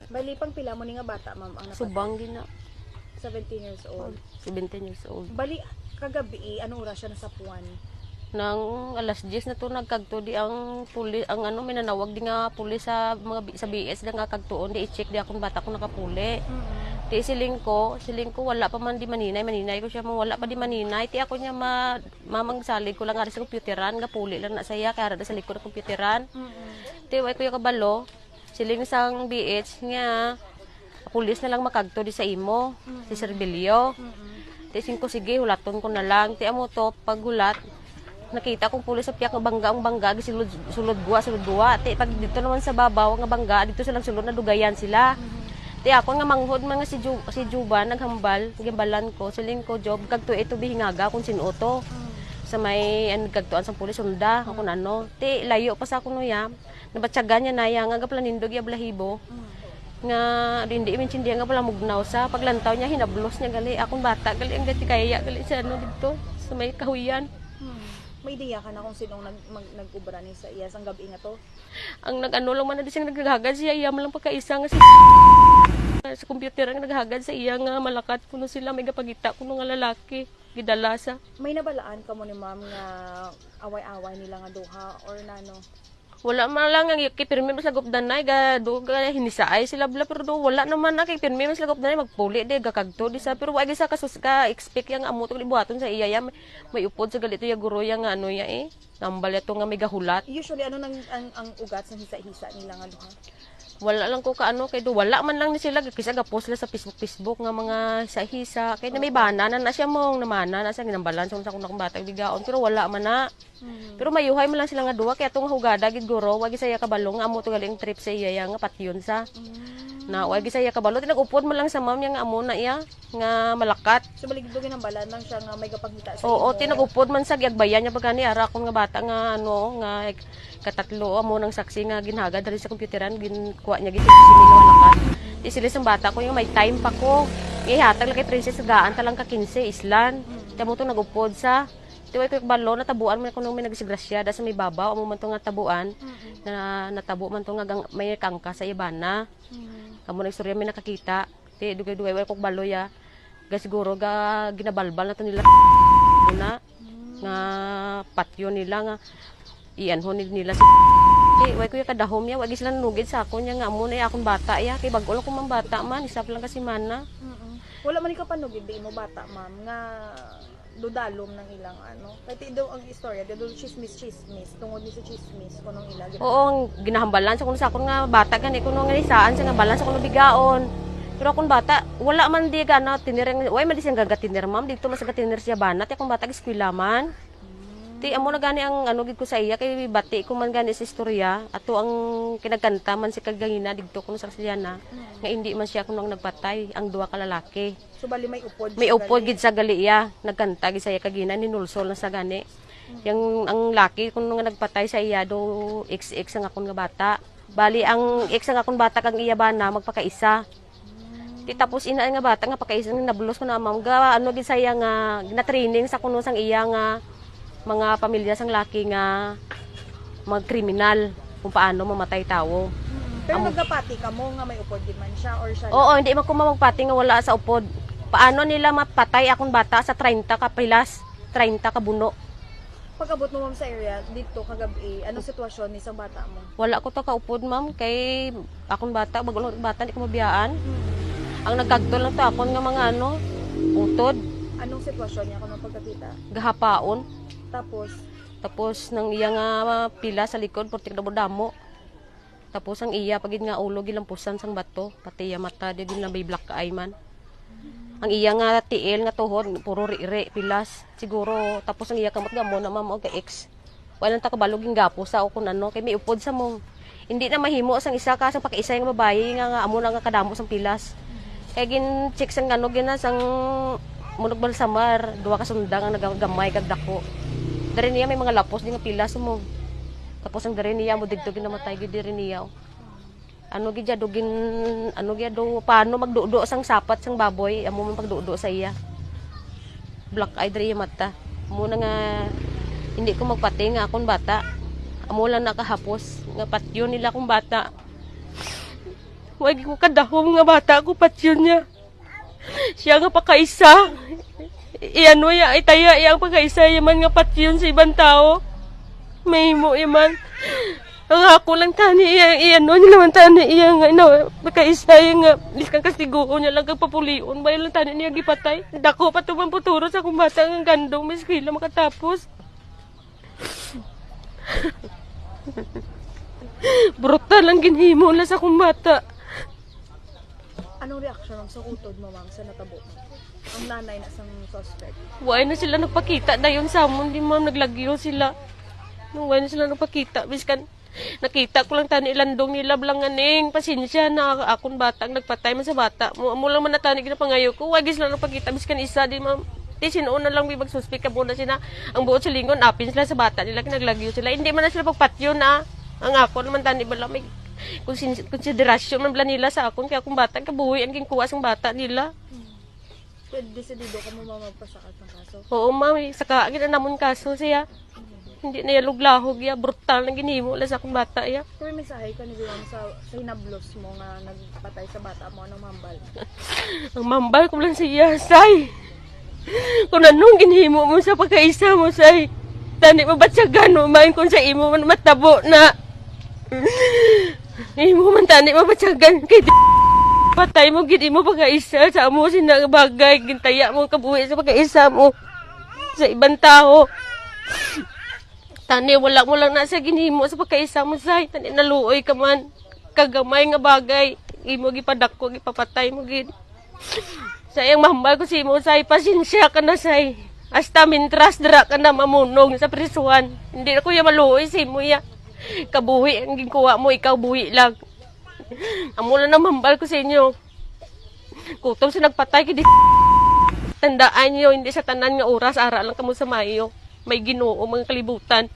Bali pang pila mo ni nga bata ma'am ang napatay? Subang gina. 17 years old. 17 years old. Bali kagabi anong oras siya nasapuan? Nang alas 10 na to nagkagto di ang pulis ang ano minanawag di nga pulis sa mga sa BS da nga kagtuon di i-check di akong bata ko nakapuli. Ti siling ko wala pa man di maninay ko siya mo wala pa di maninay ti ako niya mamangsalig ko lang ari sa computeran nga puli lang na saya kaya da sa likod ng computeran. Ti way ko yung kabalo siling sang BH nga pulis na lang makagto di sa imo si Servilio. Ti sing ko sige hulaton ko na lang ti amo to paghulat nakita kong pulis sa piyak nga bangga sulod guwa ti pag dito naman sa babaw nga bangga dito silang sulod na dugayan sila. Ti ako nga manghod mga si Juba naghambal gimbalan ko siling ko job kagto ito bihingaga kung sinuto sa may kagtuan sa pulis sunda ako ano ti layo pa sa kuno ya nabatsagan niya na ya nga planindog ya blahibo nga hindi man sindiya nga pala mugnaw sa paglantaw niya hinablos niya gali akong bata gali ang gati kaya gali sa ano dito sa may kahuyan. May ideya ka na kung sinong nag-ubra ni sa iya sang gabi nga to? Ang nag-ano lang man na di siyang naghagad siya iya man lang pagkaisa nga sa computer ang naghagad sa iya nga malakat kuno sila may gapagita kuno nga lalaki gidala sa. May nabalaan ka mo ni ma'am nga away-away nila nga duha or nano? Wala man lang ang kipirmi mas lagop danay ga do ga hinisaay sila bla pero do wala naman na kipirmi mas lagop danay magpuli de gakagto di sa pero wag sa kasus ka expect yang amo to libuhaton sa iya may upod sa galito ya guro yang ano ya nambal yato nga may gahulat. Usually ano nang ang ugat sa hisa-hisa nila nga duha? Wala lang ko kaano kay do wala man lang ni sila kisa gapost sila sa Facebook nga mga hisa kay na may bana na siya mong namana na siya ginambalan sa akong batang bigaon pero wala man na. Pero mayuhay man lang sila nga duwa kaya tong hugada gid guro wagi saya kabalo nga amo to galing trip sa iya nga patyon sa. Na wagi saya kabalo tinagupod man lang sa ma'am nga amo na iya nga malakat. So baligdugin ang balan lang siya nga may gapangita sa Oo, imo. tinagupod man sa gyagbayan niya pagani ara akong nga bata nga ano nga katatlo amo nang saksi nga ginhagad dali sa computeran ginkuha niya gid sini malakat. Di sila sa bata ko yung may time pa ko. Ihatag lang kay princess gaan talang ka 15 islan. Tamo to nagupod sa tiway ko balo natabuan man ko nung may nagsigrasya da sa may babaw amo man to nga tabuan na natabo man to nga may kangka sa ibana. Kamo nagstorya may nakakita. Ti dugay-dugay way kog balo ya. Ga siguro ga ginabalbal na to nila na nga patyo nila nga ianhon nila si way ko kadahom ya wagi sila nugid sa ako nya nga amo na akong bata ya kay bag-o lang ko man bata man isa lang kasi mana. Wala man ikaw panugid di mo bata ma'am nga dudalom ng ilang ano. Kaya daw ang istorya, daw chismis tungod ni sa chismis kunong ila. Oo, ginahambalan sa kuno sa akon nga bata gani kuno nga isaan sa nga balan sa kuno bigaon. Pero akong bata, wala man di gana tinir, way man di siyang gagatinir ma'am, dito mas gagatinir siya banat, akong bata eskwela man. Ti amo na gani ang ano gid ko sa iya kay bati ko man gani sa istorya, ato ang kinagkanta man si kagangina didto kuno sa Siliana, nga hindi man siya kuno nagpatay ang duha ka lalaki. So bali may upod. May upod gid sa gali iya, nagkanta gid sa iya kagina ninulsol na sa gani. Yang ang laki kuno nga nagpatay sa iya do XX ang akon nga bata. Bali ang X ang akon bata kang iya bana magpakaisa. Di tapos ina nga bata nga pakaisa nga nabulos ko na ma'am ga ano gid saya nga gina-training sa kuno sang iya nga mga pamilya sang laki nga magkriminal kung paano mamatay tao. Pero nagapati ka mo nga may upod din man siya or siya? Oo, hindi man ko mamagpati nga wala sa upod. Paano nila mapatay akong bata sa 30 ka pilas, 30 ka buno. Pag-abot mo ma'am sa area dito kagabi, anong sitwasyon ni isang bata mo? Wala ko to kaupod ma'am kay akong bata bagulong bata di ko mabiyaan. Ang nagkagto lang to akon nga mga ano utod Anong sitwasyon niya kung pagkakita? gahapaon. Tapos Nang iya nga pila sa likod portik na damo. Tapos ang iya pagid nga ulo gilampusan sang bato pati iya mata di din na may black eye man. Ang iya nga tiil nga tuhod puro ri pilas siguro tapos ang iya kamot gamo na ma'am og ex. Walang ta kabalog ging gapo sa o kun ano kay may upod sa mong. Hindi na mahimo sang isa ka sang pakaisa nga babae nga amo na nga kadamo sang pilas. Kay gin check sang ano gina sang munog balsamar duha ka sundang ang nagagamay kag dako. Dari niya may mga lapos di nga pilas mo. Tapos ang dari niya mo digdugin namatay gid diri niya. Ano gid dugin ano gid do paano magdudo sang sapat sang baboy amo man pagdudo sa iya. Black eye diri mata. Mo na nga hindi ko magpati nga akong bata. Amo lang nakahapos nga patyo nila akong bata. Wag ko kadahom nga bata ko patyon niya. Siya nga pakaisa. Iano ya itaya yang pakaisa yaman nga patyon sa ibang tao. May mo yaman. Ang ako lang tani iya iano niya naman tani iya nga ina pakaisa nga liskan kastiguo niya lang kagpapulion bayo lang tani niya gipatay. Dako pa tuman puturo sa akong bata nga gandong miskila makatapos. Brutal lang ginhimo na sa akong bata. Anong reaction sa utod mo, ma'am, sa natabo mo? Ang nanay na sang suspect. Why na sila nagpakita dayon sa amon di ma'am naglagyo sila. Nung why na sila nagpakita biskan nakita ko lang tani ilandong nila blanganing pasensya na akon batang nagpatay man sa bata. Mo lang man natani ginapangayo ko. Why sila nagpakita biskan isa di ma'am. Di sinuon na lang bibag suspect ka muna sila. Ang buot silingon apin sila sa bata nila kinaglagyo sila. Hindi man na sila pagpatyo na. Ang ako naman tani bala may konsiderasyon man bala nila sa akon kaya akong bata kabuhi ang ginkuha sang bata nila. Pwede decidido ka mo magpasakat ng kaso? Oo ma'am, saka gina namon kaso siya. Hindi na yaluglahog ya, brutal na ginhimo la sa akong bata ya. Kung may mensahe ka ni Biwang sa hinablos mo nga nagpatay sa bata mo, anong mambal? Ang mambal ko lang siya, say. Kung anong ginhimo mo sa pagkaisa mo, say. Tani mo ba't siya gano'n, main kung sa imo man matabo na. Imo man tani mo ba't siya gano'n, kay patay mo, gini mo pagkaisa sa amo sinang bagay, gintaya mo kabuhi sa pagkaisa mo sa ibang tao. Tani, wala mo lang nasa ginhimo sa pagkaisa mo, say. Tani, naluoy ka man. Kagamay nga bagay. Imo gipadako, gipapatay mo, gid. Sayang mahambal ko si imo, say. Pasensya ka na, say. Hasta mintras, dira ka na mamunog sa prisuhan. Hindi na kuya maluoy si imo, ya. Kabuhi ang ginkuha mo, ikaw buhi lang. Amo na na mahambal ko sa inyo. Kutom sa nagpatay, kidi tandaan nyo, hindi sa tanan nga oras, ara lang kamo sa mayo. May Ginoo, mga kalibutan.